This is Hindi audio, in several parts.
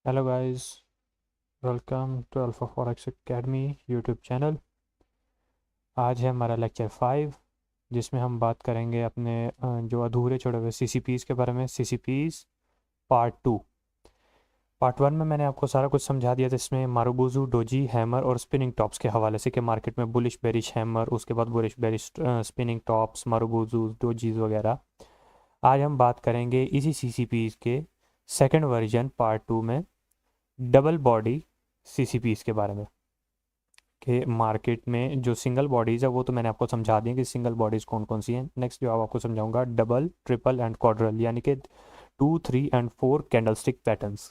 Hello guys, welcome to Alpha Forex Academy YouTube channel. आज है हमारा लेक्चर 5, जिसमें हम बात करेंगे अपने जो अधूरे छोड़े हुए सीसीपीज़ के बारे में। सीसीपीज़ पार्ट 2। पार्ट 1 में मैंने आपको सारा कुछ समझा दिया था, इसमें मारुबुजू, डोजी, हैमर और स्पिनिंग टॉप्स के हवाले से कि मार्केट में बुलिश बेरिश हैमर, उसके बाद बुलिश बेरिश स्पिनिंग टॉप्स, मारुबुजू, डोजीज वगैरह। आज हम बात करेंगे इसी सीसीपीज़ के सेकंड वर्जन पार्ट 2 में, डबल बॉडी सीसीपीज़ के बारे में। कि मार्केट में जो सिंगल बॉडीज़ है वो तो मैंने आपको समझा दी कि सिंगल बॉडीज़ कौन कौन सी हैं। नेक्स्ट जो आपको समझाऊंगा डबल, ट्रिपल एंड क्वाड्रल, यानी कि 2, 3 एंड 4 कैंडलस्टिक पैटर्न्स।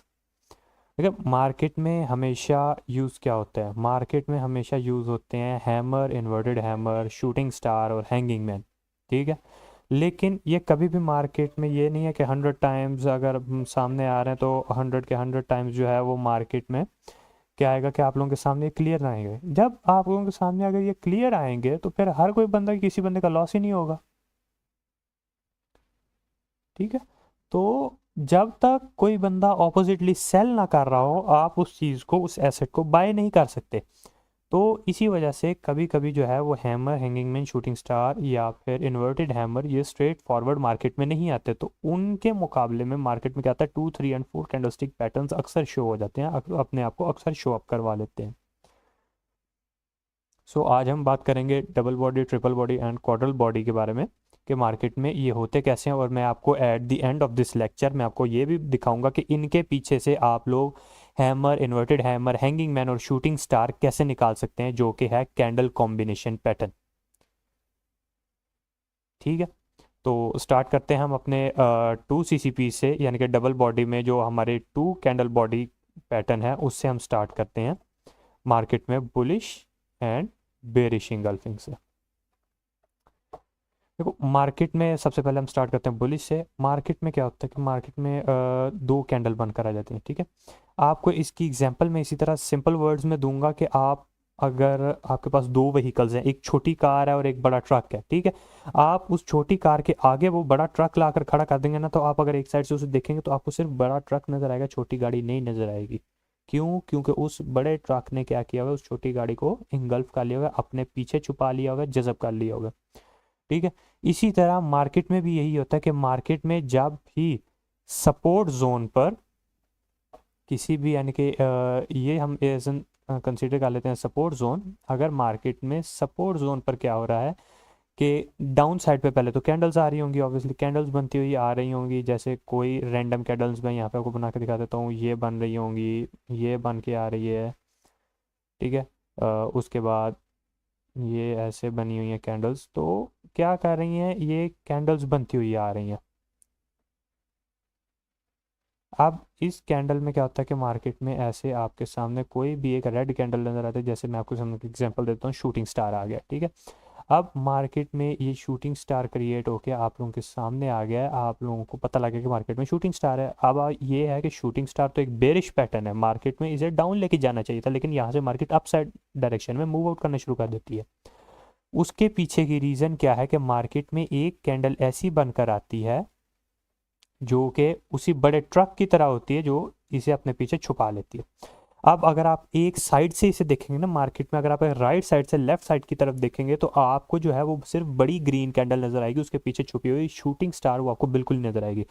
देखिए, मार्केट में हमेशा यूज़ क्या होता है? मार्केट में हमेशा यूज़ होते हैं hammer, inverted hammer, shooting star और हैंगिंग मैन। ठीक है, लेकिन ये कभी भी मार्केट में ये नहीं है कि 100 टाइम्स अगर हम सामने आ रहे हैं तो 100 के 100 टाइम्स जो है वो मार्केट में क्या आएगा कि आप लोगों के सामने क्लियर ना आएंगे। जब आप लोगों के सामने अगर ये क्लियर आएंगे तो फिर हर कोई बंदा किसी बंदे का लॉस ही नहीं होगा। ठीक है, तो जब तक कोई बंदा ऑपोजिटली सेल ना कर रहा हो, आप उस चीज़ को, उस एसेट को बाय नहीं कर सकते। तो इसी वजह से कभी कभी जो है वो hammer, hanging man, shooting star या फिर इन्वर्टेड हैमर ये स्ट्रेट फॉरवर्ड मार्केट में नहीं आते, तो उनके मुकाबले में मार्केट में क्या आता है, 2, 3 एंड 4 कैंडलस्टिक पैटर्न्स अक्सर शो हो जाते हैं, अपने आप को अक्सर शो अप करवा लेते हैं। आज हम बात करेंगे double body, triple body and quadruple body के बारे में कि मार्केट में ये होते कैसे हैं। और मैं आपको at the end of this lecture मैं आपको ये भी दिखाऊंगा कि इनके पीछे से आप लोग hammer, inverted hammer, hanging man और शूटिंग स्टार कैसे निकाल सकते हैं, जो कि है कैंडल कॉम्बिनेशन पैटर्न। ठीक है, तो स्टार्ट करते हैं हम अपने 2 CCP से, यानी कि डबल बॉडी में जो हमारे 2 कैंडल बॉडी पैटर्न है उससे हम स्टार्ट करते हैं मार्केट में बुलिश एंड बेरिश इंगल्फिंग से। देखो, मार्केट में सबसे पहले हम स्टार्ट करते हैं बुलिश से। मार्केट में क्या होता है कि मार्केट में 2 कैंडल बनकर आ जाती हैं। ठीक है, आपको इसकी एग्जांपल मैं इसी तरह सिंपल वर्ड्स में दूंगा कि आप, अगर आपके पास 2 व्हीकल्स हैं, एक छोटी कार है और एक बड़ा ट्रक है। ठीक है, आप उस छोटी कार के आगे वो बड़ा ट्रक लाकर खड़ा कर देंगे ना, तो आप अगर एक साइड से उसे देखेंगे तो आपको सिर्फ बड़ा ट्रक नजर आएगा, छोटी गाड़ी नहीं नजर आएगी। क्यों? क्योंकि उस बड़े ट्रक ने क्या किया हुआ है, उस छोटी गाड़ी को इंगल्फ कर लिया हुआ है, अपने पीछे छुपा लिया हुआ है, जज़ब कर लिया हुआ है। ठीक है, इसी तरह मार्केट में भी यही होता है कि मार्केट में जब भी सपोर्ट जोन पर किसी भी, यानी कि ये हम एज एन कंसिडर कर लेते हैं सपोर्ट जोन। अगर मार्केट में सपोर्ट जोन पर क्या हो रहा है कि डाउन साइड पे पहले तो कैंडल्स आ रही होंगी, ऑब्वियसली कैंडल्स बनती हुई आ रही होंगी, जैसे कोई रैंडम कैंडल्स मैं यहाँ पे आपको बना के दिखा देता हूँ, ये बन रही होंगी, ये बन के आ रही है। ठीक है, उसके बाद ये ऐसे बनी हुई हैं कैंडल्स, तो क्या कर रही हैं, ये कैंडल्स बनती हुई आ रही हैं। अब इस कैंडल में क्या होता है कि मार्केट में ऐसे आपके सामने कोई भी एक रेड कैंडल नजर आता है, जैसे मैं आपको सामने एग्जांपल देता हूँ, शूटिंग स्टार आ गया। ठीक है, अब मार्केट में ये शूटिंग स्टार क्रिएट होके आप लोगों के सामने आ गया है, आप लोगों को पता लगा कि मार्केट में शूटिंग स्टार है। अब ये है कि शूटिंग स्टार तो एक बेरिश पैटर्न है, मार्केट में इसे डाउन लेके जाना चाहिए था, लेकिन यहाँ से मार्केट अप साइड डायरेक्शन में मूव आउट करना शुरू कर देती है। उसके पीछे की रीज़न क्या है कि मार्केट में एक कैंडल ऐसी बनकर आती है जो कि उसी बड़े ट्रक की तरह होती है, जो इसे अपने पीछे छुपा लेती है। अब अगर आप एक साइड से इसे देखेंगे ना मार्केट में, अगर आप राइट साइड से लेफ्ट साइड की तरफ देखेंगे तो आपको जो है वो सिर्फ बड़ी ग्रीन कैंडल नजर आएगी, उसके पीछे छुपी हुई शूटिंग स्टार वो आपको बिल्कुल नहीं नजर आएगी।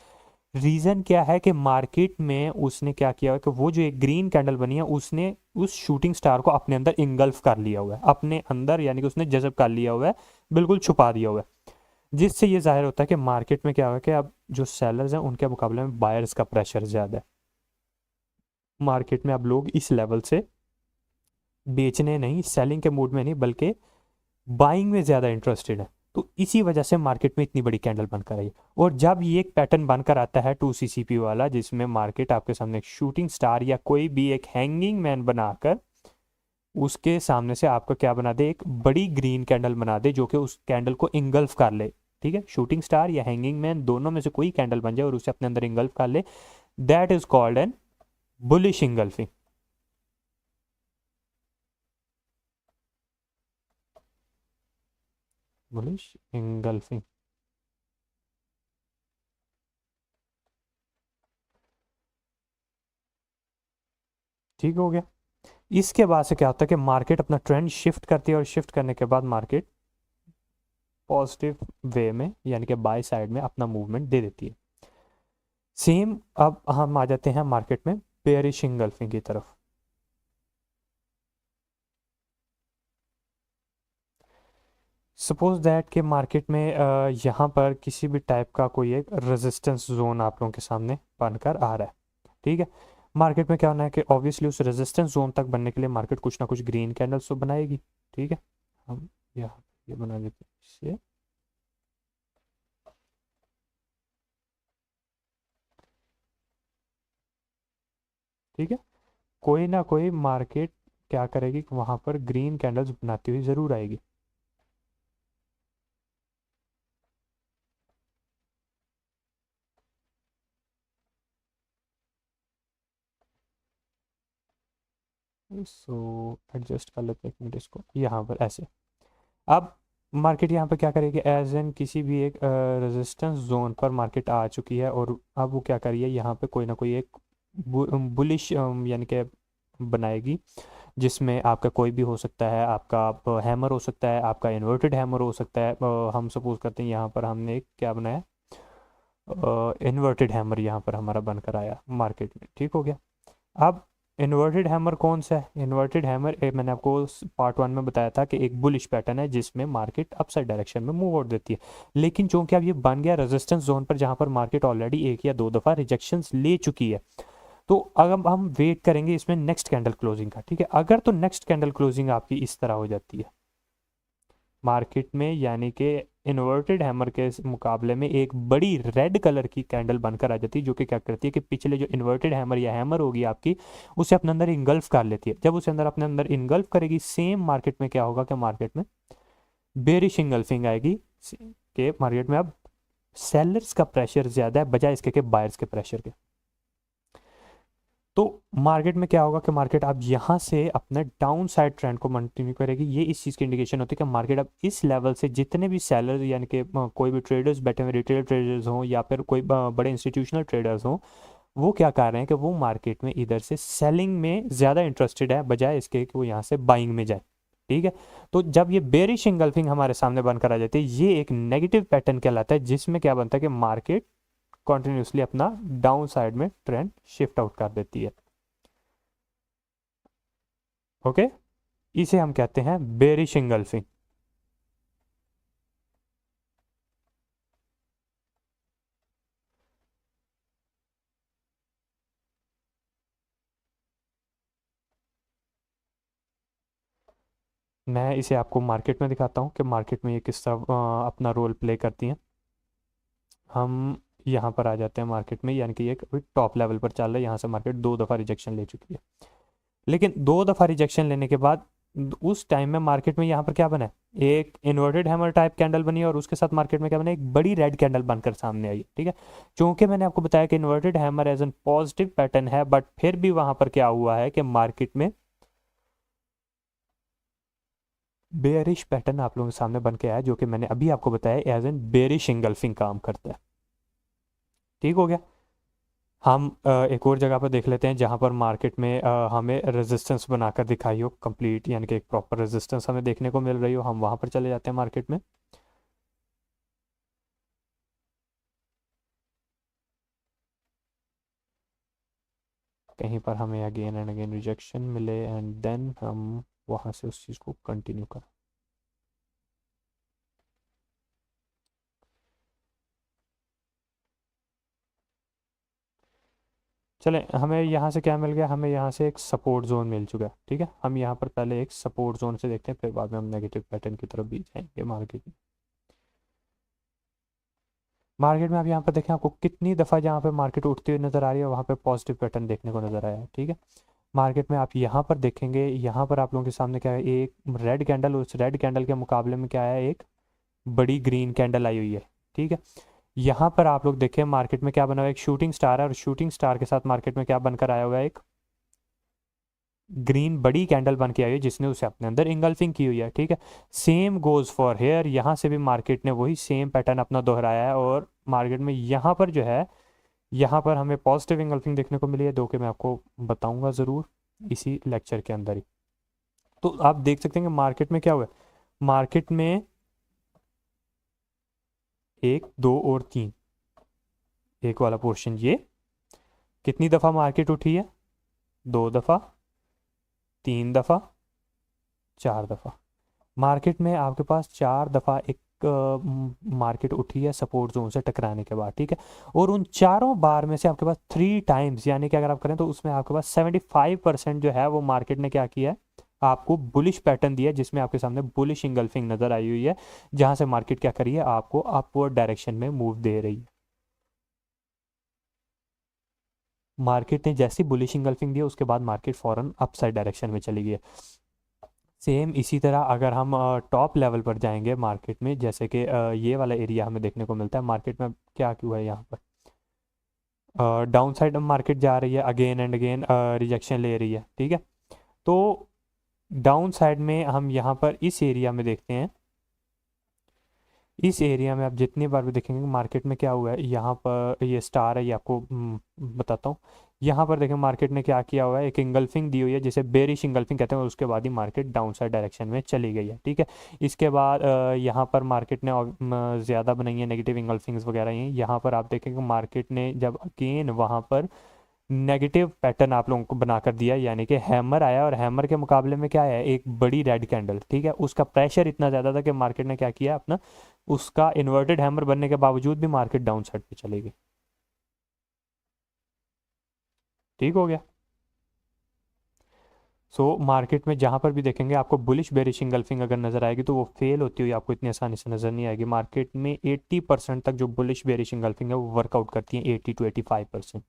रीजन क्या है कि मार्केट में उसने क्या किया है कि वो जो एक ग्रीन कैंडल बनी है उसने उस शूटिंग स्टार को अपने अंदर इंगल्फ कर लिया हुआ है, अपने अंदर, यानी कि उसने जज़ब कर लिया हुआ है, बिल्कुल छुपा दिया हुआ है। जिससे ये जाहिर होता है कि मार्केट में क्या होगा कि अब जो सेलर्स हैं उनके मुकाबले में बायर्स का प्रेशर ज़्यादा है। मार्केट में अब लोग इस लेवल से बेचने नहीं, सेलिंग के मूड में नहीं, बल्कि बाइंग में ज़्यादा इंटरेस्टेड है। तो इसी वजह से मार्केट में इतनी बड़ी कैंडल बनकर आई। और जब ये एक पैटर्न बनकर आता है 2 CCP वाला, जिसमें मार्केट आपके सामने एक शूटिंग स्टार या कोई भी एक हैंगिंग मैन बनाकर उसके सामने से आपका क्या बना दे, एक बड़ी ग्रीन कैंडल बना दे जो कि उस कैंडल को इंगल्फ कर ले। ठीक है, शूटिंग स्टार या हैंगिंग मैन दोनों में से कोई कैंडल बन जाए और उसे अपने अंदर इंगल्फ कर ले, that is called an bullish engulfing. Bullish engulfing. ठीक हो गया। इसके बाद से क्या होता है कि मार्केट अपना ट्रेंड शिफ्ट करती है और शिफ्ट करने के बाद मार्केट पॉजिटिव वे में यानी कि बाय साइड में अपना मूवमेंट दे देती है। सेम अब हम आ जाते हैं मार्केट में बेयरिश इंगल्फिंग की तरफ। सपोज दैट कि मार्केट में यहाँ पर किसी भी टाइप का कोई एक रेजिस्टेंस जोन आप लोगों के सामने बनकर आ रहा है, ठीक है। मार्केट में क्या होना है कि ऑब्वियसली उस रेजिस्टेंस जोन तक बनने के लिए मार्केट कुछ ना कुछ ग्रीन कैंडल्स तो बनाएगी, ठीक है। हम यहाँ ये बना देते हैं इससे, ठीक है। कोई ना कोई मार्केट क्या करेगी कि वहाँ पर ग्रीन कैंडल्स बनाती हुई ज़रूर आएगी। सो एडजस्ट कर लेते हैं एक मिनट इसको यहाँ पर ऐसे। अब मार्केट यहाँ पर क्या करेगी, एज एन किसी भी एक रेजिस्टेंस जोन पर मार्केट आ चुकी है और अब वो क्या करिए यहाँ पे कोई ना कोई एक बुलिश यानी कि बनाएगी, जिसमें आपका कोई भी हो सकता है, आपका हैमर हो सकता है, आपका इन्वर्टेड हैमर हो सकता है। हम सपोज करते हैं यहाँ पर हमने एक क्या बनाया, इन्वर्टेड हैमर यहाँ पर हमारा बनकर आया मार्केट में, ठीक हो गया। अब इन्वर्टेड हैमर कौन सा है, इन्वर्टेड हैमर मैंने आपको पार्ट 1 में बताया था कि एक बुलिश पैटर्न है जिसमें मार्केट अपसाइड डायरेक्शन में मूव आउट देती है। लेकिन चूंकि अब ये बन गया रेजिस्टेंस जोन पर जहां पर मार्केट ऑलरेडी एक या दो दफ़ा रिजेक्शंस ले चुकी है, तो अब हम वेट करेंगे इसमें नेक्स्ट कैंडल क्लोजिंग का, ठीक है। अगर तो नेक्स्ट कैंडल क्लोजिंग आपकी इस तरह हो जाती है मार्केट में, यानी कि इन्वर्टेड हैमर के मुकाबले में एक बड़ी रेड कलर की कैंडल बनकर आ जाती है, जो कि क्या करती है कि पिछले जो इन्वर्टेड हैमर या हैमर होगी आपकी, उसे अपने अंदर इंगल्फ कर लेती है। जब उसे अंदर अपने अंदर इंगल्फ करेगी, सेम मार्केट में क्या होगा कि मार्केट में बेरिश इंगल्फिंग आएगी कि मार्केट में अब सेलर्स का प्रेशर ज़्यादा है बजाय इसके कि बायर्स के प्रेशर के। तो मार्केट में क्या होगा कि मार्केट अब यहाँ से अपने डाउन साइड ट्रेंड को कंटिन्यू करेगी। ये इस चीज़ की इंडिकेशन होती है कि मार्केट अब इस लेवल से जितने भी सेलर यानी कि कोई भी ट्रेडर्स बैठे हुए, रिटेल ट्रेडर्स हों या फिर कोई बड़े इंस्टीट्यूशनल ट्रेडर्स हों, वो क्या कर रहे हैं कि वो मार्केट में इधर से सेलिंग में ज़्यादा इंटरेस्टेड है बजाय इसके कि वो यहाँ से बाइंग में जाए, ठीक है। तो जब ये बेरिश इंगल्फिंग हमारे सामने बनकर आ जाती है, ये एक नेगेटिव पैटर्न कहलाता है, जिसमें क्या बनता है कि मार्केट कॉन्टिन्यूसली अपना डाउन साइड में ट्रेंड शिफ्ट आउट कर देती है, ओके। इसे हम कहते हैं बेरिश इंगल्फिंग। मैं इसे आपको मार्केट में दिखाता हूँ कि मार्केट में ये किस तरह अपना रोल प्ले करती हैं। हम यहाँ पर आ जाते हैं मार्केट में, यानी कि एक टॉप लेवल पर चल रहा है, यहाँ से मार्केट दो दफ़ा रिजेक्शन ले चुकी है। लेकिन दो दफ़ा रिजेक्शन लेने के बाद उस टाइम में मार्केट में यहाँ पर क्या बना है, एक इन्वर्टेड हैमर टाइप कैंडल बनी और उसके साथ मार्केट में क्या बना, एक बड़ी रेड कैंडल बनकर सामने आई, ठीक है। क्योंकि मैंने आपको बताया कि inverted hammer as an positive pattern है, बट फिर भी वहां पर क्या हुआ है कि मार्केट में बेयरिश पैटर्न आप लोगों के सामने बन के आया, जो कि मैंने अभी आपको बताया एज एन बेयरिश इंगल्फिंग काम करता है, ठीक हो गया। हम एक और जगह पर देख लेते हैं जहां पर मार्केट में हमें रेजिस्टेंस बनाकर दिखाई हो कंप्लीट, यानी कि एक प्रॉपर रेजिस्टेंस हमें देखने को मिल रही हो। हम वहां पर चले जाते हैं मार्केट में। कहीं पर हमें अगेन एंड अगेन रिजेक्शन मिले एंड देन हम वहां से उस चीज़ को कंटिन्यू करें। चले, हमें यहाँ से क्या मिल गया, हमें यहाँ से एक सपोर्ट जोन मिल चुका है, ठीक है। हम यहाँ पर पहले एक सपोर्ट जोन से देखते हैं, फिर बाद में हम नेगेटिव पैटर्न की तरफ भी जाएंगे मार्केट में। मार्केट में आप यहाँ पर देखें, आपको कितनी दफ़ा जहाँ पे मार्केट उठती हुई नज़र आ रही है, वहाँ पे पॉजिटिव पैटर्न देखने को नज़र आया है, ठीक है। मार्केट में आप यहाँ पर देखेंगे, यहाँ पर आप लोगों के सामने क्या है, एक रेड कैंडल, उस रेड कैंडल के मुकाबले में क्या है, एक बड़ी ग्रीन कैंडल आई हुई है, ठीक है। यहाँ पर आप लोग देखें मार्केट में क्या बना हुआ है, एक शूटिंग स्टार है और शूटिंग स्टार के साथ मार्केट में क्या बनकर आया हुआ है, एक ग्रीन बड़ी कैंडल बन के आई है जिसने उसे अपने अंदर इंगल्फिंग की हुई है, ठीक है। सेम गोज फॉर हेयर, यहाँ से भी मार्केट ने वही सेम पैटर्न अपना दोहराया है और मार्केट में यहाँ पर जो है, यहाँ पर हमें पॉजिटिव इंगल्फिंग देखने को मिली है, दो कि मैं आपको बताऊंगा ज़रूर। इसी लेक्चर के अंदर ही। तो आप देख सकते हैं कि मार्केट में क्या हुआ है, मार्केट में 1 2 और 3, एक वाला पोर्शन ये कितनी दफ़ा मार्केट उठी है, 2 दफ़ा, 3 दफ़ा, 4 दफ़ा। मार्केट में आपके पास 4 दफ़ा एक मार्केट उठी है सपोर्ट जोन से टकराने के बाद, ठीक है। और उन चारों बार में से आपके पास 3 टाइम्स, यानी कि अगर आप करें तो उसमें आपके पास 75% जो है वो मार्केट ने क्या किया है, आपको बुलिश पैटर्न दिया है, जिसमें आपके सामने बुलिश इंगल्फिंग नज़र आई हुई है, जहां से मार्केट क्या करी है, आपको अपवर्ड डायरेक्शन में मूव दे रही है। मार्केट ने जैसी बुलिश इंगल्फिंग दिया उसके बाद मार्केट फौरन अपसाइड डायरेक्शन में चली गई है। सेम इसी तरह अगर हम टॉप लेवल पर जाएंगे मार्केट में, जैसे कि ये वाला एरिया हमें देखने को मिलता है मार्केट में, क्या क्यों है यहाँ पर डाउन साइड मार्केट जा रही है, अगेन एंड अगेन रिजेक्शन ले रही है, ठीक है। तो डाउन साइड में हम यहाँ पर इस एरिया में देखते हैं, इस एरिया में आप जितनी बार भी देखेंगे मार्केट में क्या हुआ है, यहाँ पर ये स्टार है, ये आपको बताता हूँ। यहाँ पर देखें मार्केट ने क्या किया हुआ है, एक इंगल्फिंग दी हुई है जिसे बेरिश इंगल्फिंग कहते हैं, और उसके बाद ही मार्केट डाउन साइड डायरेक्शन में चली गई है, ठीक है। इसके बाद यहाँ पर मार्केट ने ज़्यादा बनाई है नेगेटिव इंगल्फिंग्स वगैरह ही। यहाँ पर आप देखेंगे मार्केट ने जब अगेन वहाँ पर नेगेटिव पैटर्न आप लोगों को बनाकर दिया, यानी कि हैमर आया, और हैमर के मुकाबले में क्या है, एक बड़ी रेड कैंडल, ठीक है। उसका प्रेशर इतना ज़्यादा था कि मार्केट ने क्या किया अपना, उसका इन्वर्टेड हैमर बनने के बावजूद भी मार्केट डाउन साइड पे चली गई, ठीक हो गया। सो मार्केट में जहां पर भी देखेंगे आपको बुलिश बेरिश इंगल्फिंग अगर नजर आएगी तो वो फेल होती हुई आपको इतनी आसानी से नजर नहीं आएगी। मार्केट में 80% तक जो बुलिश बेरिश इंगल्फिंग है वो वर्कआउट करती है, 80 to 85%,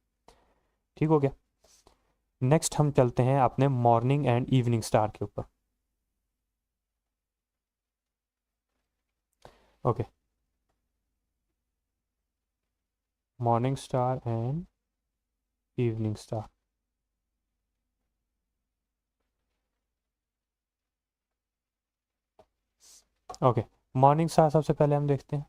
ठीक हो गया। नेक्स्ट हम चलते हैं अपने मॉर्निंग एंड इवनिंग स्टार के ऊपर। Okay, morning star and evening star. Okay, morning star सबसे पहले हम देखते हैं।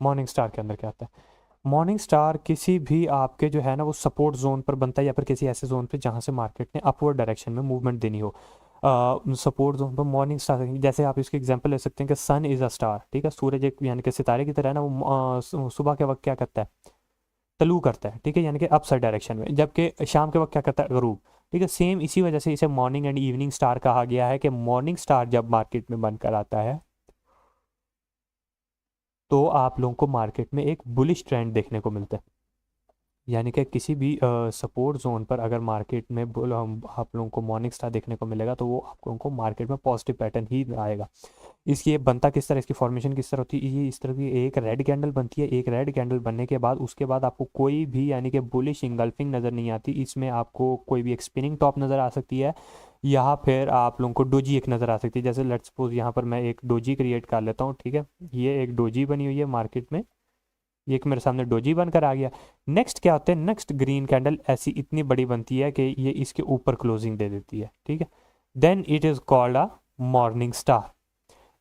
मॉर्निंग स्टार के अंदर क्या आता है, मॉर्निंग स्टार किसी भी आपके जो है ना वो सपोर्ट जोन पर बनता है, या फिर किसी ऐसे जोन पे जहां से मार्केट ने अपवर्ड डायरेक्शन में मूवमेंट देनी हो। सपोर्ट जोन पर मॉर्निंग स्टार, जैसे आप इसके एग्जांपल ले सकते हैं कि सन इज़ अ स्टार, ठीक है। सूरज एक यानी कि सितारे की तरह है ना, वो सुबह के वक्त क्या करता है, तलू करता है, ठीक है, यानी कि अपसाइड डायरेक्शन में, जबकि शाम के वक्त क्या करता है, गरूब, ठीक है। सेम इसी वजह से इसे मॉर्निंग एंड इवनिंग स्टार कहा गया है कि मॉर्निंग स्टार जब मार्केट में बनकर आता है तो आप लोगों को मार्केट में एक बुलिश ट्रेंड देखने को मिलता है, यानी कि किसी भी सपोर्ट जोन पर अगर मार्केट में आप लोगों को मॉर्निंग स्टार देखने को मिलेगा तो वो आप लोगों को मार्केट में पॉजिटिव पैटर्न ही आएगा। इसकी ये बनता किस तरह, इसकी फॉर्मेशन किस तरह होती है, ये इस तरह की एक रेड कैंडल बनती है। एक रेड कैंडल बनने के बाद उसके बाद आपको कोई भी यानी कि बुलिश इंगल्फिंग नज़र नहीं आती, इसमें आपको कोई भी एक स्पिनिंग टॉप नज़र आ सकती है, या फिर आप लोगों को डोजी एक नज़र आ सकती है। जैसे लेट्स सपोज यहाँ पर मैं एक डोजी क्रिएट कर लेता हूँ, ठीक है। ये एक डोजी बनी हुई है मार्केट में, ये एक मेरे सामने डोजी बनकर आ गया। नेक्स्ट क्या होता है, नेक्स्ट ग्रीन कैंडल ऐसी इतनी बड़ी बनती है कि ये इसके ऊपर क्लोजिंग दे देती है, ठीक है। Then it is called a morning star.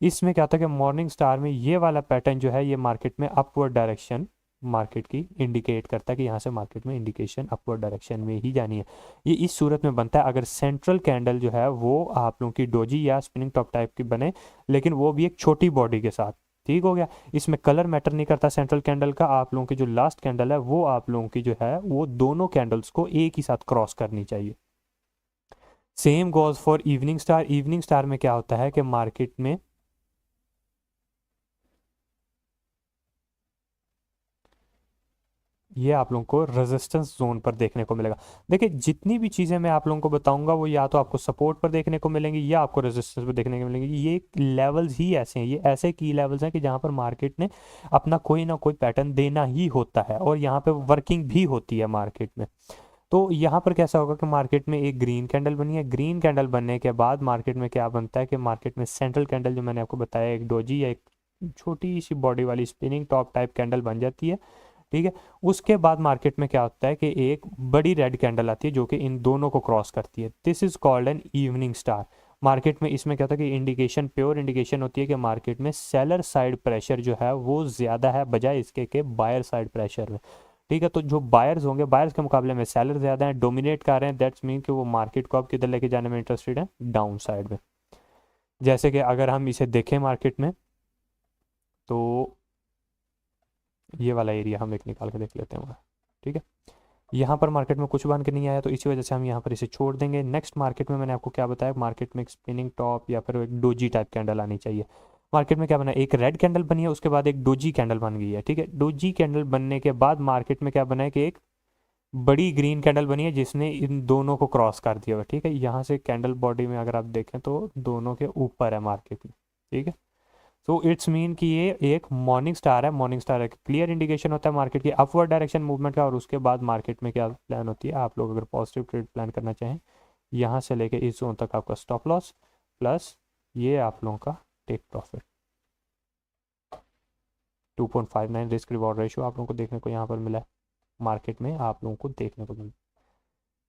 इसमें क्या होता है कि मॉर्निंग स्टार में ये वाला पैटर्न जो है ये मार्केट में अपवर्ड डायरेक्शन मार्केट की इंडिकेट करता है कि यहाँ से मार्केट में इंडिकेशन अपवर्ड डायरेक्शन में ही जानी है। ये इस सूरत में बनता है अगर सेंट्रल कैंडल जो है वो आप लोगों की डोजी या स्पिनिंग टॉप टाइप की बने, लेकिन वो भी एक छोटी बॉडी के साथ, ठीक हो गया। इसमें कलर मैटर नहीं करता सेंट्रल कैंडल का, आप लोगों की जो लास्ट कैंडल है वो आप लोगों की जो है वो दोनों कैंडल्स को एक ही साथ क्रॉस करनी चाहिए। Same goes for evening star. Evening star में क्या होता है कि मार्केट में ये आप लोगों को रेजिस्टेंस जोन पर देखने को मिलेगा। देखिए जितनी भी चीज़ें मैं आप लोगों को बताऊंगा वो या तो आपको सपोर्ट पर देखने को मिलेंगी या आपको रेजिस्टेंस पर देखने को मिलेंगी। ये लेवल्स ही ऐसे हैं, ये ऐसे की लेवल्स हैं कि जहाँ पर मार्केट ने अपना कोई ना कोई पैटर्न देना ही होता है, और यहाँ पे वर्किंग भी होती है मार्केट में। तो यहाँ पर कैसा होगा कि मार्केट में एक ग्रीन कैंडल बनी है, ग्रीन कैंडल बनने के बाद मार्केट में क्या बनता है कि मार्केट में सेंट्रल कैंडल जो मैंने आपको बताया एक डोजी या एक छोटी सी बॉडी वाली स्पिनिंग टॉप टाइप कैंडल बन जाती है, ठीक है। उसके बाद मार्केट में क्या होता है कि एक बड़ी रेड कैंडल आती है जो कि इन दोनों को क्रॉस करती है, this is called an evening star. Market में इसमें क्या होता है कि इंडिकेशन, प्योर इंडिकेशन होती है कि मार्केट में सेलर साइड प्रेशर जो है वो ज़्यादा है बजाय इसके के बायर साइड प्रेशर में। ठीक है, तो जो बायर्स होंगे, बायर्स के मुकाबले में सेलर ज़्यादा हैं, डोमिनेट कर रहे हैं, दैट्स मीन कि वो मार्केट को अब किधर लेके जाने में इंटरेस्टेड है, डाउन साइड में। जैसे कि अगर हम इसे देखें मार्केट में, तो ये वाला एरिया हम एक निकाल के देख लेते हैं। ठीक है, यहाँ पर मार्केट में कुछ बन के नहीं आया, तो इसी वजह से हम यहाँ पर इसे छोड़ देंगे। नेक्स्ट मार्केट में मैंने आपको क्या बताया, मार्केट में एक स्पिनिंग टॉप या फिर एक डोजी टाइप कैंडल आनी चाहिए। मार्केट में क्या बना, एक रेड कैंडल बनी है, उसके बाद एक डोजी कैंडल बन गई है। ठीक है, डोजी कैंडल बनने के बाद मार्केट में क्या बना है कि एक बड़ी ग्रीन कैंडल बनी है जिसने इन दोनों को क्रॉस कर दिया हुआ। ठीक है, यहाँ से कैंडल बॉडी में अगर आप देखें तो दोनों के ऊपर है मार्केट में। ठीक है, सो इट्स मीन कि ये एक मॉर्निंग स्टार है। मॉर्निंग स्टार एक क्लियर इंडिकेशन होता है मार्केट की अपवर्ड डायरेक्शन मूवमेंट का। और उसके बाद मार्केट में क्या प्लान होती है, आप लोग अगर पॉजिटिव ट्रेड प्लान करना चाहें, यहाँ से लेके इस जोन तक आपका स्टॉप लॉस प्लस ये आप लोगों का take profit. 2.59 risk reward ratio आप लोगों को देखने को यहाँ पर मिला है, मार्केट में आप लोगों को देखने को मिला।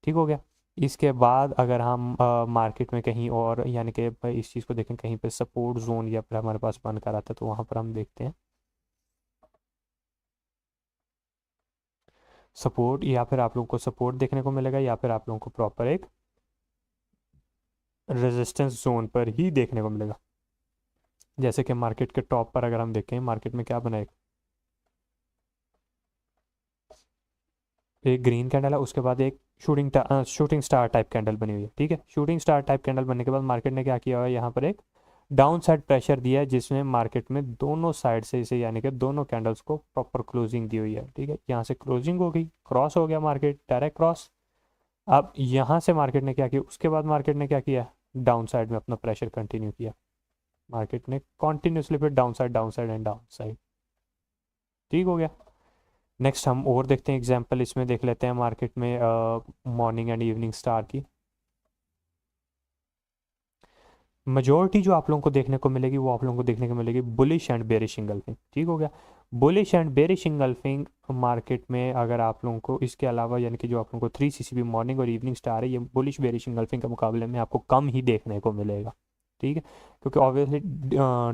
ठीक हो गया। इसके बाद अगर हम मार्केट में कहीं और यानी कि इस चीज़ को देखें, कहीं पे सपोर्ट जोन या फिर हमारे पास बनकर आता है, तो वहाँ पर हम देखते हैं सपोर्ट, या फिर आप लोगों को सपोर्ट देखने को मिलेगा, या फिर आप लोगों को प्रॉपर एक रेजिस्टेंस जोन पर ही देखने को मिलेगा। जैसे कि मार्केट के टॉप पर अगर हम देखें, मार्केट में क्या बना है, एक ग्रीन कैंडल है, उसके बाद एक शूटिंग स्टार टाइप कैंडल बनी हुई है। ठीक है, शूटिंग स्टार टाइप कैंडल बनने के बाद मार्केट ने क्या किया हुआ है, यहाँ पर एक डाउन साइड प्रेशर दिया है, जिसमें मार्केट में दोनों साइड से इसे यानी कि दोनों कैंडल्स को प्रॉपर क्लोजिंग दी हुई है। ठीक है, यहाँ से क्लोजिंग हो गई, क्रॉस हो गया मार्केट, डायरेक्ट क्रॉस। अब यहाँ से मार्केट ने क्या किया, उसके बाद मार्केट ने क्या किया, डाउन साइड में अपना प्रेशर कंटिन्यू किया। मार्केट ने कॉन्टिन्यूसली फिर down side and down side. ठीक हो गया। नेक्स्ट हम और देखते हैं एग्जांपल, इसमें देख लेते हैं मार्केट में मॉर्निंग एंड इवनिंग स्टार की। मेजोरिटी जो आप लोगों को देखने को मिलेगी वो आप लोगों को देखने को मिलेगी बुलिश एंड बेरिश इंगल्फिंग। ठीक हो गया, bullish and bearish engulfing market में अगर आप लोगों को इसके अलावा यानी कि जो आप लोगों को 3 CCP मॉर्निंग और इवनिंग स्टार है, ये बुलिश बेरिश इंगल्फिंग के मुकाबले में आपको कम ही देखने को मिलेगा। ठीक है, क्योंकि ऑब्वियसली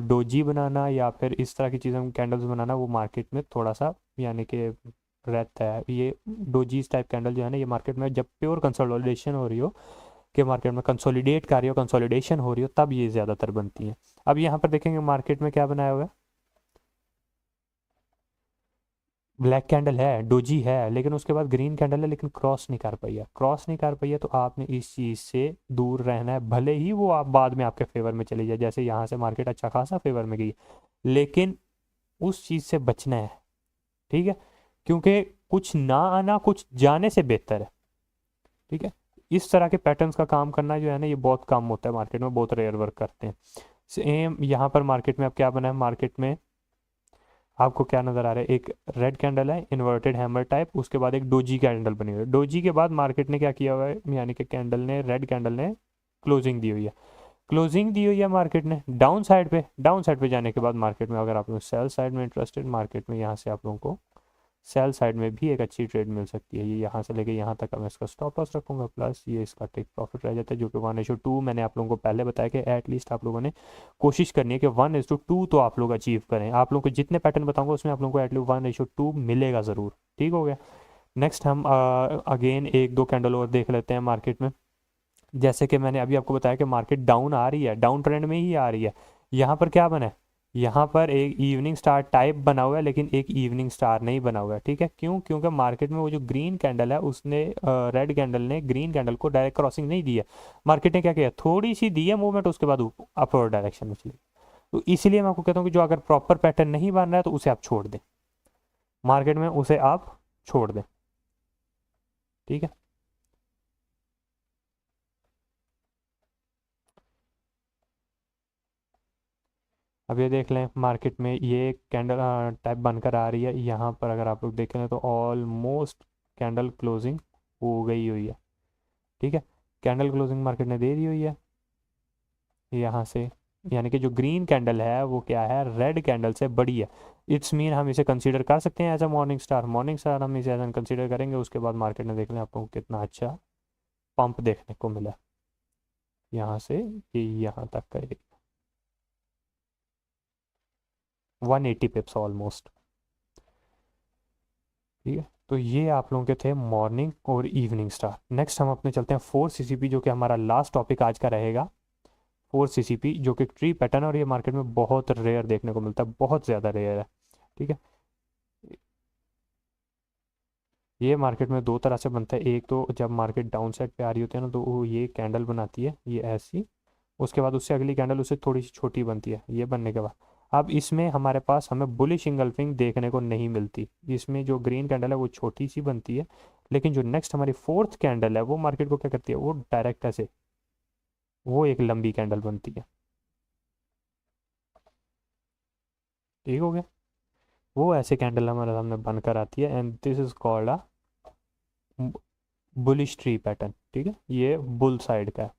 डोजी बनाना या फिर इस तरह की चीज़ें कैंडल्स बनाना वो मार्केट में थोड़ा सा यानी कि रहता है। ये डोजीज टाइप कैंडल जो है ना, ये मार्केट में जब प्योर कंसोलिडेशन हो रही हो, कि मार्केट में कंसोलिडेट कर रही हो, कंसोलिडेशन हो रही हो, तब ये ज़्यादातर बनती हैं। अब यहाँ पर देखेंगे मार्केट में क्या बनाया हुआ है, ब्लैक कैंडल है, डोजी है, लेकिन उसके बाद ग्रीन कैंडल है, लेकिन क्रॉस नहीं कर पाई है। क्रॉस नहीं कर पाई है तो आपने इस चीज़ से दूर रहना है, भले ही वो आप बाद में आपके फेवर में चली जाए। जैसे यहाँ से मार्केट अच्छा खासा फेवर में गई, लेकिन उस चीज़ से बचना है। ठीक है, क्योंकि कुछ ना आना कुछ जाने से बेहतर है। ठीक है, इस तरह के पैटर्न्स का काम करना जो है ना, ये बहुत कम होता है मार्केट में, बहुत रेयर वर्क करते हैं। सेम यहाँ पर मार्केट में अब क्या बना है, मार्केट में आपको क्या नज़र आ रहा है, एक रेड कैंडल है इन्वर्टेड हैमर टाइप, उसके बाद एक डोजी कैंडल बनी हुई है। डोजी के बाद मार्केट ने क्या किया हुआ है, यानी कि कैंडल ने, रेड कैंडल ने क्लोजिंग दी हुई है। क्लोजिंग दी हुई है मार्केट ने डाउन साइड पे जाने के बाद मार्केट में अगर आप लोग सेल साइड में इंटरेस्टेड, मार्केट में यहाँ से आप लोगों को सेल साइड में भी एक अच्छी ट्रेड मिल सकती है। ये यहाँ से लेके यहाँ तक मैं इसका स्टॉप लॉस रखूँगा, प्लस ये इसका टेक प्रॉफिट रह जाता है, जो कि 1:2। मैंने आप लोगों को पहले बताया कि एटलीस्ट आप लोगों ने कोशिश करनी है कि 1:2 तो आप लोग अचीव करें। आप लोगों को जितने पैटर्न बताऊंगा उसमें आप लोगों को एटलीस्ट 1:2 मिलेगा ज़रूर। ठीक हो गया। नेक्स्ट हम अगेन एक दो कैंडल और देख लेते हैं मार्केट में। जैसे कि मैंने अभी आपको बताया कि मार्केट डाउन आ रही है, डाउन ट्रेंड में ही आ रही है। यहाँ पर क्या बना है, यहाँ पर एक इवनिंग स्टार टाइप बना हुआ है, लेकिन एक इवनिंग स्टार नहीं बना हुआ है। ठीक है, क्यों, क्योंकि मार्केट में वो जो ग्रीन कैंडल है उसने रेड कैंडल ने ग्रीन कैंडल को डायरेक्ट क्रॉसिंग नहीं दी है। मार्केट ने क्या किया, थोड़ी सी दी है मूवमेंट, उसके बाद अपवर्ड डायरेक्शन में चली। तो इसीलिए मैं आपको कहता हूँ कि जो अगर प्रॉपर पैटर्न नहीं बन रहा है तो उसे आप छोड़ दें, मार्केट में उसे आप छोड़ दें। ठीक है, अब ये देख लें मार्केट में ये कैंडल टाइप बनकर आ रही है। यहाँ पर अगर आप लोग देखें तो ऑलमोस्ट कैंडल क्लोजिंग हो गई हुई है। ठीक है, कैंडल क्लोजिंग मार्केट ने दे दी हुई है यहाँ से, यानी कि जो ग्रीन कैंडल है वो क्या है, रेड कैंडल से बड़ी है। इट्स मीन हम इसे कंसीडर कर सकते हैं as a morning star. Morning star हम इसे एज एन कंसीडर करेंगे। उसके बाद मार्केट ने देख लें आपको कितना अच्छा पंप देखने को मिला। यहाँ से ये यहाँ तक का एरिया 180 पिप्स ऑलमोस्ट। ठीक है, तो ये आप लोगों के थे मॉर्निंग और इवनिंग स्टार। नेक्स्ट हम अपने चलते हैं 4 CCP, जो कि हमारा लास्ट टॉपिक आज का रहेगा। 4 CCP जो कि ट्री पैटर्न, और ये मार्केट में बहुत रेयर देखने को मिलता है, बहुत ज़्यादा रेयर है। ठीक है, ये मार्केट में दो तरह से बनता है। एक तो जब मार्केट डाउन साइड पे आ रही होती है ना, तो वो ये कैंडल बनाती है ये ऐसी, उसके बाद उससे अगली कैंडल उससे थोड़ी सी छोटी बनती है ये बनने के बाद। अब इसमें हमारे पास हमें बुलिश इंगल्फिंग देखने को नहीं मिलती। इसमें जो ग्रीन कैंडल है वो छोटी सी बनती है, लेकिन जो नेक्स्ट हमारी फोर्थ कैंडल है वो मार्केट को क्या करती है, वो डायरेक्ट ऐसे वो एक लंबी कैंडल बनती है। ठीक हो गया, वो ऐसे कैंडल हमारे सामने बनकर आती है, and this is called a bullish tree pattern. ठीक है, ये बुल साइड का है।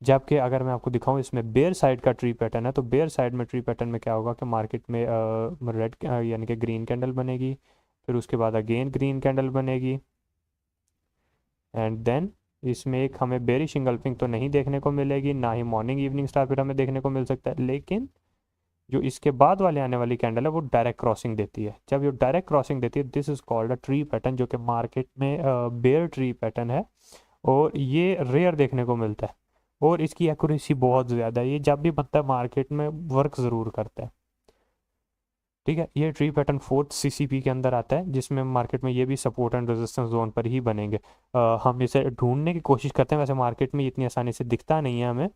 जबकि अगर मैं आपको दिखाऊं इसमें बेयर साइड का ट्री पैटर्न है, तो बेयर साइड में ट्री पैटर्न में क्या होगा कि मार्केट में रेड यानी कि ग्रीन कैंडल बनेगी, फिर उसके बाद अगेन ग्रीन कैंडल बनेगी, एंड देन इसमें एक हमें बेरिश इंगल्फिंग तो नहीं देखने को मिलेगी, ना ही मॉर्निंग इवनिंग स्टार फिर हमें देखने को मिल सकता है। लेकिन जो इसके बाद वाले आने वाली कैंडल है वो डायरेक्ट क्रॉसिंग देती है। जब ये डायरेक्ट क्रॉसिंग देती है, this is called a tree pattern, जो कि मार्केट में बेयर ट्री पैटर्न है, और ये रेयर देखने को मिलता है, और इसकी एक्यूरेसी बहुत ज़्यादा है। ये जब भी बनता है मार्केट में वर्क ज़रूर करता है। ठीक है, ये ट्री पैटर्न 4 CCP के अंदर आता है, जिसमें मार्केट में ये भी सपोर्ट एंड रेजिस्टेंस जोन पर ही बनेंगे। हम इसे ढूंढने की कोशिश करते हैं, वैसे मार्केट में इतनी आसानी से दिखता नहीं है हमें,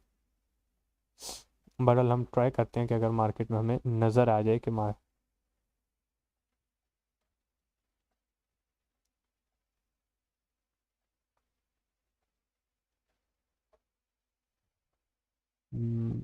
बट हम ट्राई करते हैं कि अगर मार्केट में हमें नज़र आ जाए कि हम्म,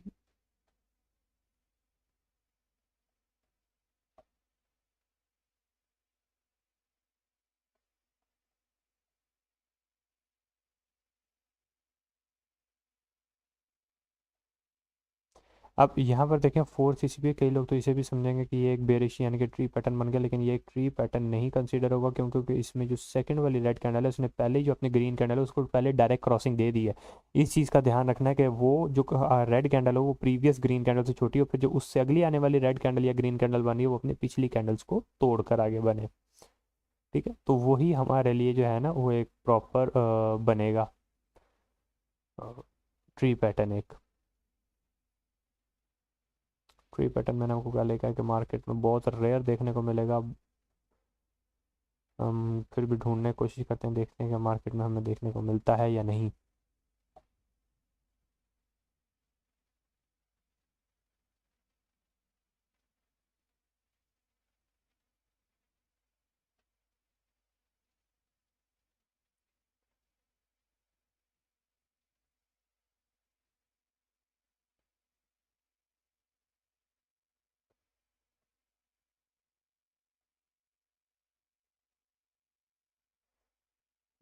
अब यहाँ पर देखें 4 CCP, कई लोग तो इसे भी समझेंगे कि ये एक बेरिश यानी कि ट्री पैटर्न बन गया, लेकिन ये एक ट्री पैटर्न नहीं कंसीडर होगा, क्योंकि इसमें जो सेकंड वाली रेड कैंडल है उसने पहले ही जो अपनी ग्रीन कैंडल है उसको पहले डायरेक्ट क्रॉसिंग दे दी है। इस चीज़ का ध्यान रखना है कि वो जो रेड कैंडल है वो प्रीवियस ग्रीन कैंडल से छोटी हो, फिर जो उससे अगली आने वाली रेड कैंडल या ग्रीन कैंडल बनी है वो अपनी पिछली कैंडल्स को तोड़ कर आगे बने। ठीक है, तो वही हमारे लिए जो है ना वो एक प्रॉपर बनेगा ट्री पैटर्न। एक ट्री पैटर्न मैंने आपको क्या लिखा है कि मार्केट में बहुत रेयर देखने को मिलेगा। हम फिर भी ढूंढने की कोशिश करते हैं, देखते हैं कि मार्केट में हमें देखने को मिलता है या नहीं।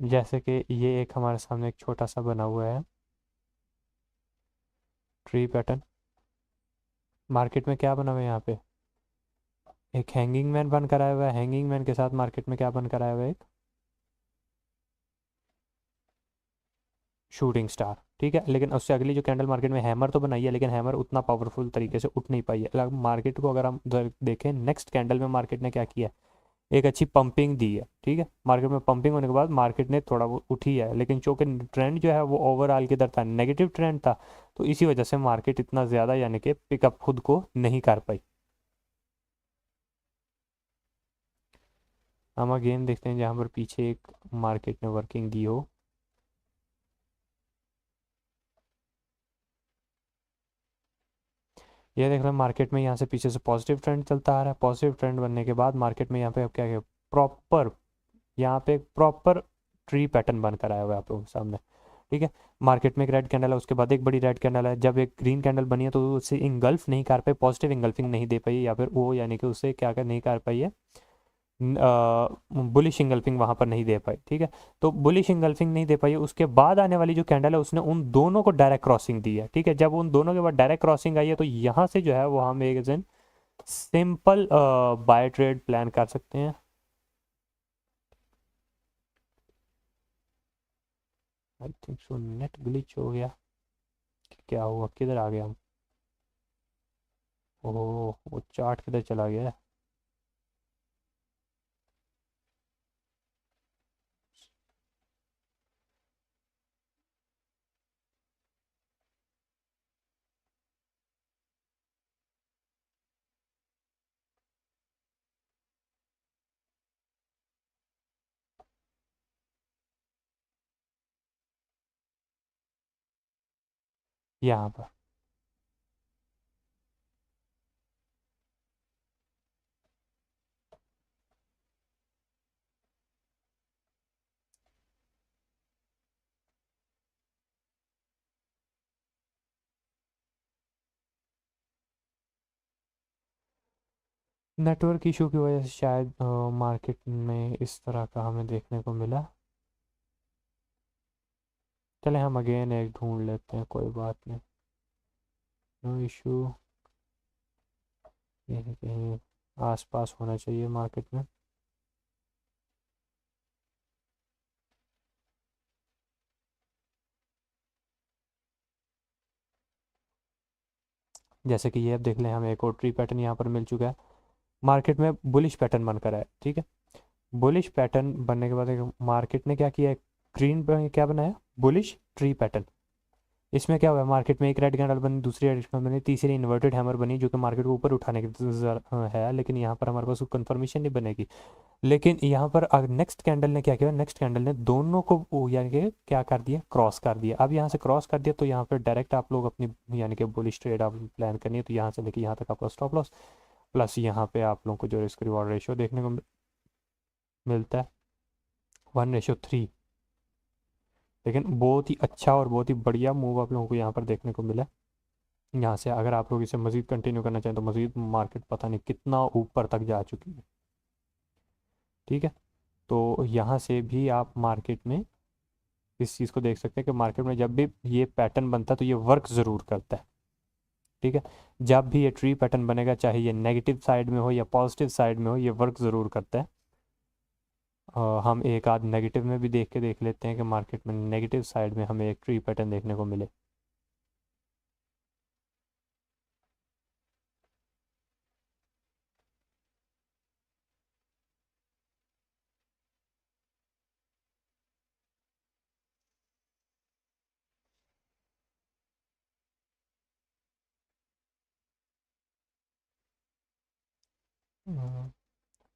जैसे कि ये एक हमारे सामने एक छोटा सा बना हुआ है ट्री पैटर्न। मार्केट में क्या बना हुआ है यहाँ पे, एक हैंगिंग मैन बन कर आया हुआ है। हैंगिंग मैन के साथ मार्केट में क्या बन कर आया हुआ है, एक शूटिंग स्टार। ठीक है, लेकिन उससे अगली जो कैंडल मार्केट में हैमर तो बनाई है, लेकिन हैमर उतना पावरफुल तरीके से उठ नहीं पाई है। अगर मार्केट को अगर हम देखें नेक्स्ट कैंडल में मार्केट ने क्या किया है, एक अच्छी पंपिंग दी है। ठीक है, मार्केट में पंपिंग होने के बाद मार्केट ने थोड़ा वो उठी है, लेकिन चूंकि ट्रेंड जो है वो ओवरऑल की तरफ था, नेगेटिव ट्रेंड था, तो इसी वजह से मार्केट इतना ज़्यादा यानी कि पिकअप खुद को नहीं कर पाई। हम अगेन देखते हैं जहाँ पर पीछे एक मार्केट ने वर्किंग दी हो। ये देख रहे हैं मार्केट में यहाँ से पीछे से पॉजिटिव ट्रेंड चलता आ रहा है। पॉजिटिव ट्रेंड बनने के बाद मार्केट में यहाँ पे अब क्या है, प्रॉपर यहाँ पे प्रॉपर ट्री पैटर्न बनकर आया हुआ है आप लोगों के सामने। ठीक है, मार्केट में एक रेड कैंडल है, उसके बाद एक बड़ी रेड कैंडल है। जब एक ग्रीन कैंडल बनी है तो उससे इंगल्फ नहीं कर पाई, पॉजिटिव इंगल्फिंग नहीं दे पाई, या फिर वो यानी कि उससे क्या कर नहीं कर पाई है, बुलिश इंगल्फिंग वहां पर नहीं दे पाई। ठीक है, तो बुलिश इंगल्फिंग नहीं दे पाई, उसके बाद आने वाली जो कैंडल है उसने उन दोनों को डायरेक्ट क्रॉसिंग दी है। ठीक है, जब उन दोनों के बाद डायरेक्ट क्रॉसिंग आई है, तो यहाँ से जो है वो हम एक दिन सिंपल बाय ट्रेड प्लान कर सकते हैं। I think so net glitch हो गया, क्या हुआ, किधर आ गया हम? ओह, वो चार्ट किधर चला गया? यहाँ पर नेटवर्क इशू की वजह से शायद मार्केट में इस तरह का हमें देखने को मिला। चले हम अगेन एक ढूंढ लेते हैं, कोई बात नहीं, नो इशू। यहीं कहीं आसपास होना चाहिए मार्केट में। जैसे कि ये अब देख लें, हमें एक और ट्री पैटर्न यहाँ पर मिल चुका है। मार्केट में बुलिश पैटर्न बनकर है, ठीक है। बुलिश पैटर्न बनने के बाद एक मार्केट ने क्या किया, ग्रीन क्या बनाया, बुलिश ट्री पैटर्न। इसमें क्या हुआ, मार्केट में एक रेड कैंडल बनी, दूसरी रेड कैंडल बनी, तीसरी इन्वर्टेड हैमर बनी, जो कि मार्केट को ऊपर उठाने की है, लेकिन यहाँ पर हमारे पास कंफर्मेशन नहीं बनेगी। लेकिन यहाँ पर नेक्स्ट कैंडल ने क्या किया, नेक्स्ट कैंडल ने दोनों को यानी कि क्या कर दिया, क्रॉस कर दिया। अब यहाँ से क्रॉस कर दिया तो यहाँ पर डायरेक्ट आप लोग अपनी यानी कि बुलिश ट्रेड आप प्लान करनी है, तो यहाँ से लेके यहाँ तक आपका स्टॉप लॉस, प्लस यहाँ पे आप लोगों को जो रिस्क रिवॉर्ड रेशियो देखने को मिलता है 1:3। लेकिन बहुत ही अच्छा और बहुत ही बढ़िया मूव आप लोगों को यहाँ पर देखने को मिला। यहाँ से अगर आप लोग इसे मज़ीद कंटिन्यू करना चाहें तो मज़ीद मार्केट पता नहीं कितना ऊपर तक जा चुकी है, ठीक है। तो यहाँ से भी आप मार्केट में इस चीज़ को देख सकते हैं कि मार्केट में जब भी ये पैटर्न बनता है तो ये वर्क ज़रूर करता है, ठीक है। जब भी ये ट्री पैटर्न बनेगा, चाहे ये नेगेटिव साइड में हो या पॉजिटिव साइड में हो, ये वर्क ज़रूर करता है। हम एक आध नेगेटिव में भी देख के देख लेते हैं कि मार्केट में नेगेटिव साइड में हमें एक ट्री पैटर्न देखने को मिले।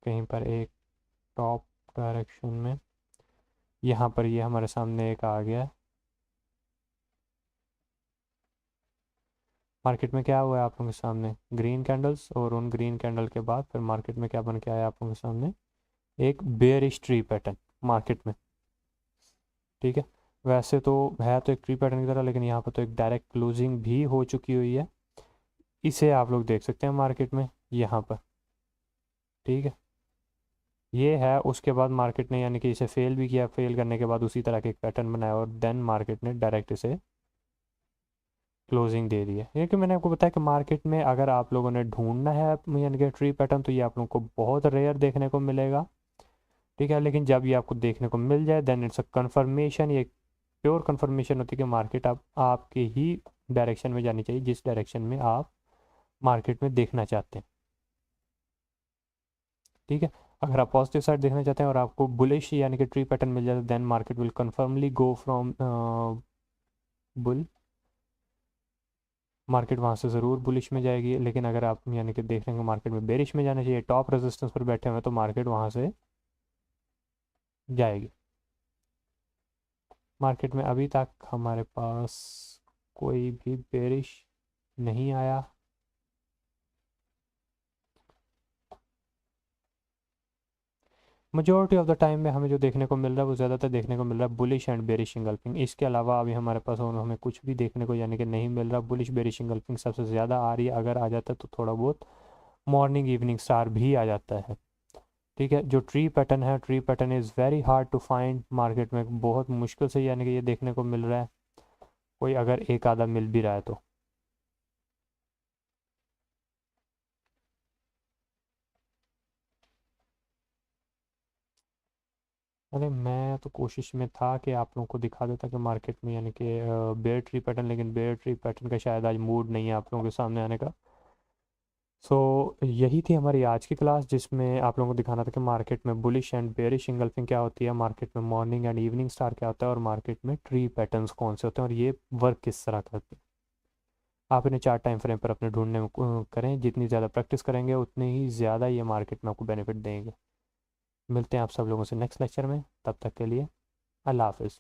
कहीं पर एक टॉप डायरेक्शन में यहाँ पर ये हमारे सामने एक आ गया है। मार्केट में क्या हुआ है आप लोगों के सामने, ग्रीन कैंडल्स, और उन ग्रीन कैंडल के बाद फिर मार्केट में क्या बन के आया आप लोगों के सामने, एक बेयरिश ट्री पैटर्न मार्केट में, ठीक है। वैसे तो है तो एक ट्री पैटर्न की तरह, लेकिन यहाँ पर तो एक डायरेक्ट क्लोजिंग भी हो चुकी हुई है। इसे आप लोग देख सकते हैं मार्केट में यहाँ पर, ठीक है। ये है, उसके बाद मार्केट ने यानी कि इसे फेल भी किया, फेल करने के बाद उसी तरह के एक पैटर्न बनाया और देन मार्केट ने डायरेक्ट इसे क्लोजिंग दे दी है। क्योंकि मैंने आपको बताया कि मार्केट में अगर आप लोगों ने ढूंढना है यानी कि ट्री पैटर्न, तो ये आप लोगों को बहुत रेयर देखने को मिलेगा, ठीक है। लेकिन जब ये आपको देखने को मिल जाए देन इट्स अ कंफर्मेशन, ये प्योर कंफर्मेशन होती है कि मार्केट आप आपके ही डायरेक्शन में जानी चाहिए, जिस डायरेक्शन में आप मार्केट में देखना चाहते हैं, ठीक है। अगर आप पॉजिटिव साइड देखना चाहते हैं और आपको बुलिश यानी कि ट्री पैटर्न मिल जाए तो then market will confirmly go from bull, market वहाँ से ज़रूर बुलिश में जाएगी। लेकिन अगर आप यानी कि देख रहे हैं मार्केट में बेरिश में जाना चाहिए, टॉप रेजिस्टेंस पर बैठे हुए हैं, तो मार्केट वहाँ से जाएगी। मार्केट में अभी तक हमारे पास कोई भी बेरिश नहीं आया। मेजोरिटी ऑफ द टाइम में हमें जो देखने को मिल रहा है वो ज़्यादातर देखने को मिल रहा है बुलिश एंड बेरिश इंगल्फिंग। इसके अलावा अभी हमारे पास और हमें कुछ भी देखने को यानी कि नहीं मिल रहा। बुलिश बेरिश इंगल्फिंग सबसे ज़्यादा आ रही है, अगर आ जाता है तो थोड़ा बहुत मॉर्निंग इवनिंग स्टार भी आ जाता है, ठीक है। जो ट्री पैटर्न है, tree pattern is very hard to find market में, बहुत मुश्किल से यानी कि ये देखने को मिल रहा है, कोई अगर एक आधा मिल भी रहा है तो। अरे मैं तो कोशिश में था कि आप लोगों को दिखा देता कि मार्केट में यानी कि बेयर ट्री पैटर्न, लेकिन बेयर ट्री पैटर्न का शायद आज मूड नहीं है आप लोगों के सामने आने का। सो यही थी हमारी आज की क्लास, जिसमें आप लोगों को दिखाना था कि मार्केट में बुलिश एंड बेयरिश इंगल्फिंग क्या होती है, मार्केट में मॉर्निंग एंड इवनिंग स्टार क्या होता है, और मार्केट में ट्री पैटर्न्स कौन से होते हैं और ये वर्क किस तरह करते हैं। आप इन्हें 4 टाइम फ्रेम पर अपने ढूंढने में करें, जितनी ज़्यादा प्रैक्टिस करेंगे उतनी ही ज़्यादा ये मार्केट में आपको बेनिफिट देंगे। मिलते हैं आप सब लोगों से नेक्स्ट लेक्चर में, तब तक के लिए अल्लाह हाफिज़।